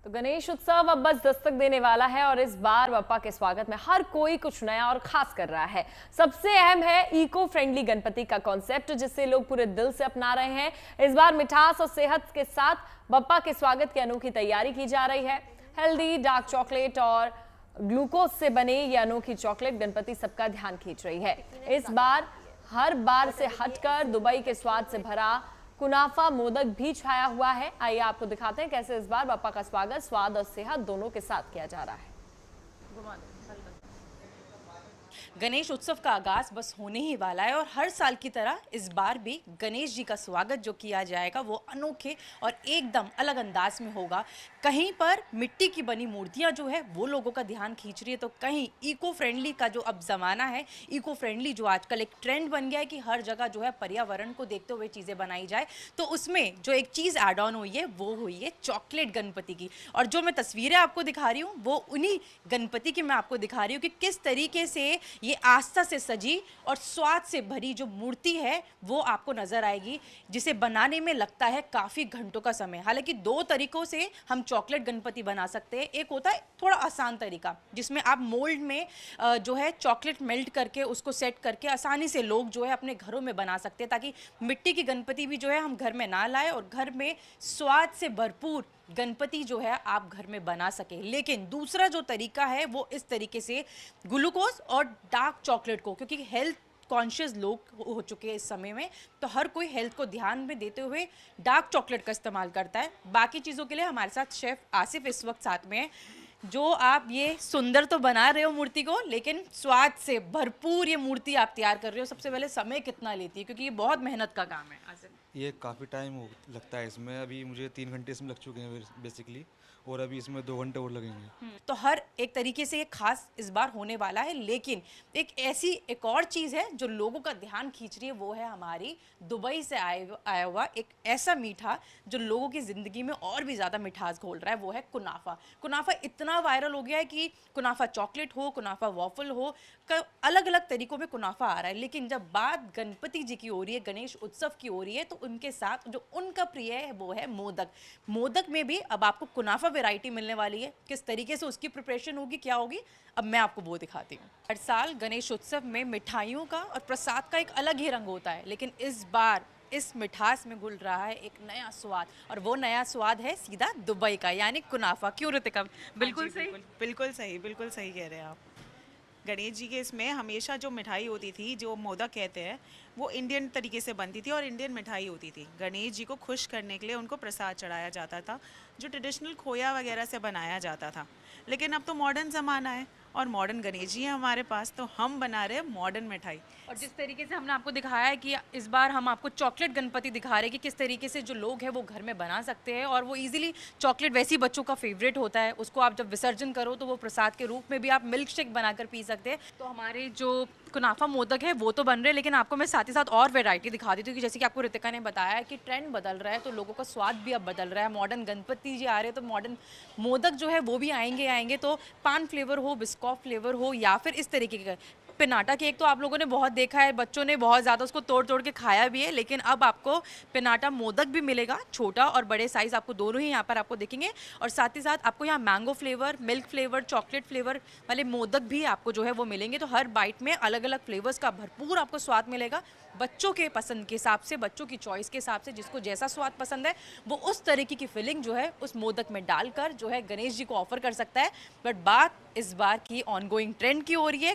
तो गणेश उत्सव अब बस दस्तक देने वाला है और इस बार बप्पा के स्वागत में हर कोई कुछ नया और खास कर रहा है। सबसे अहम है इको फ्रेंडली गणपति का कॉन्सेप्ट, जिसे लोग पूरे दिल से अपना रहे हैं। इस बार मिठास और सेहत के साथ बप्पा के स्वागत की अनोखी तैयारी की जा रही है। हेल्दी डार्क चॉकलेट और ग्लूकोज से बने ये अनोखी चॉकलेट गणपति सबका ध्यान खींच रही है। इस बार हर बार से हटकर दुबई के स्वाद से भरा कुनाफा मोदक भी छाया हुआ है। आइए आपको दिखाते हैं कैसे इस बार बप्पा का स्वागत स्वाद और सेहत दोनों के साथ किया जा रहा है। गणेश उत्सव का आगाज बस होने ही वाला है और हर साल की तरह इस बार भी गणेश जी का स्वागत जो किया जाएगा वो अनोखे और एकदम अलग अंदाज में होगा। कहीं पर मिट्टी की बनी मूर्तियां जो है वो लोगों का ध्यान खींच रही है, तो कहीं इको फ्रेंडली का जो अब ज़माना है, इको फ्रेंडली जो आजकल एक ट्रेंड बन गया है कि हर जगह जो है पर्यावरण को देखते हुए चीज़ें बनाई जाए, तो उसमें जो एक चीज़ ऐड ऑन हुई है वो हुई है चॉकलेट गणपति की। और जो मैं तस्वीरें आपको दिखा रही हूँ वो उन्हीं गणपति की मैं आपको दिखा रही हूँ कि किस तरीके से ये आस्था से सजी और स्वाद से भरी जो मूर्ति है वो आपको नजर आएगी, जिसे बनाने में लगता है काफ़ी घंटों का समय। हालांकि दो तरीकों से हम चॉकलेट गणपति बना सकते हैं। एक होता है थोड़ा आसान तरीका, जिसमें आप मोल्ड में जो है चॉकलेट मेल्ट करके उसको सेट करके आसानी से लोग जो है अपने घरों में बना सकते हैं, ताकि मिट्टी की गणपति भी जो है हम घर में ना लाए और घर में स्वाद से भरपूर गणपति जो है आप घर में बना सके। लेकिन दूसरा जो तरीका है वो इस तरीके से ग्लूकोज और डार्क चॉकलेट को, क्योंकि हेल्थ कॉन्शियस लोग हो चुके हैं इस समय में, तो हर कोई हेल्थ को ध्यान में देते हुए डार्क चॉकलेट का इस्तेमाल करता है। बाकी चीज़ों के लिए हमारे साथ शेफ आसिफ इस वक्त साथ में है। जो आप ये सुंदर तो बना रहे हो मूर्ति को, लेकिन स्वाद से भरपूर ये मूर्ति आप तैयार कर रहे हो, सबसे पहले समय कितना लेती है, क्योंकि ये बहुत मेहनत का काम है। आसिफ, ये काफ़ी टाइम लगता है इसमें। अभी मुझे 3 घंटे इसमें लग चुके हैं बेसिकली, और अभी इसमें 2 घंटे और लगेंगे। तो हर एक तरीके से ये खास इस बार होने वाला है। लेकिन एक और चीज़ है जो लोगों का ध्यान खींच रही है, वो है हमारी दुबई से आया हुआ एक ऐसा मीठा जो लोगों की ज़िंदगी में और भी ज़्यादा मिठास घोल रहा है, वो है कुनाफा। कुनाफा इतना वायरल हो गया है कि कुनाफा चॉकलेट हो, कुनाफा वॉफल हो, अलग अलग तरीकों में कुनाफा आ रहा है। लेकिन जब बात गणपति जी की हो रही है, गणेश उत्सव की हो रही है, तो उनके साथ जो उनका प्रिय है वो है मोदक। मोदक में भी अब आपको कुनाफा वैरायटी मिलने वाली है। किस तरीके से उसकी प्रिपरेशन होगी, क्या होगी, अब मैं आपको वो दिखाती हूँ। हर साल गणेश उत्सव में मिठाइयों का और प्रसाद का एक अलग ही रंग होता है, लेकिन इस बार इस मिठास में घुल रहा है एक नया स्वाद, और वो नया स्वाद है सीधा दुबई का, यानी कुनाफा। क्यों ऋतिका? बिल्कुल सही, बिल्कुल सही कह रहे हैं आप। गणेश जी के इसमें हमेशा जो मिठाई होती थी, जो मोदक कहते हैं, वो इंडियन तरीके से बनती थी और इंडियन मिठाई होती थी। गणेश जी को खुश करने के लिए उनको प्रसाद चढ़ाया जाता था, जो ट्रेडिशनल खोया वगैरह से बनाया जाता था। लेकिन अब तो मॉडर्न ज़माना है और मॉडर्न गणेश जी है हमारे पास, तो हम बना रहे हैं मॉडर्न मिठाई। और जिस तरीके से हमने आपको दिखाया है कि इस बार हम आपको चॉकलेट गणपति दिखा रहे हैं कि किस तरीके से जो लोग हैं वो घर में बना सकते हैं, और वो इजीली चॉकलेट वैसे ही बच्चों का फेवरेट होता है, उसको आप जब विसर्जन करो तो वो प्रसाद के रूप में भी आप मिल्क शेक बनाकर पी सकते हैं। तो हमारे जो कुनाफा मोदक है वो तो बन रहे हैं, लेकिन आपको मैं साथ ही साथ और वैरायटी दिखा देती हूँ कि जैसे कि आपको ऋतिका ने बताया कि ट्रेंड बदल रहा है, तो लोगों का स्वाद भी अब बदल रहा है। मॉडर्न गणपति जी आ रहे हैं, तो मॉडर्न मोदक जो है वो भी आएंगे। तो पान फ्लेवर हो, बिस्कॉफ फ्लेवर हो, या फिर इस तरीके का पिनाटा केक तो आप लोगों ने बहुत देखा है, बच्चों ने बहुत ज़्यादा उसको तोड़ तोड़ के खाया भी है। लेकिन अब आपको पिनाटा मोदक भी मिलेगा, छोटा और बड़े साइज़ आपको दोनों ही यहाँ पर आपको दिखेंगे। और साथ ही साथ आपको यहाँ mango flavour, milk flavour, chocolate flavour वाले मोदक भी आपको जो है वो मिलेंगे। तो हर बाइट में अलग अलग फ्लेवर्स का भरपूर आपको स्वाद मिलेगा, बच्चों के पसंद के हिसाब से, बच्चों की चॉइस के हिसाब से, जिसको जैसा स्वाद पसंद है वो उस तरीके की फिलिंग जो है उस मोदक में डालकर जो है गणेश जी को ऑफर कर सकता है। बट बात इस बार की ऑनगोइंग ट्रेंड की हो रही है।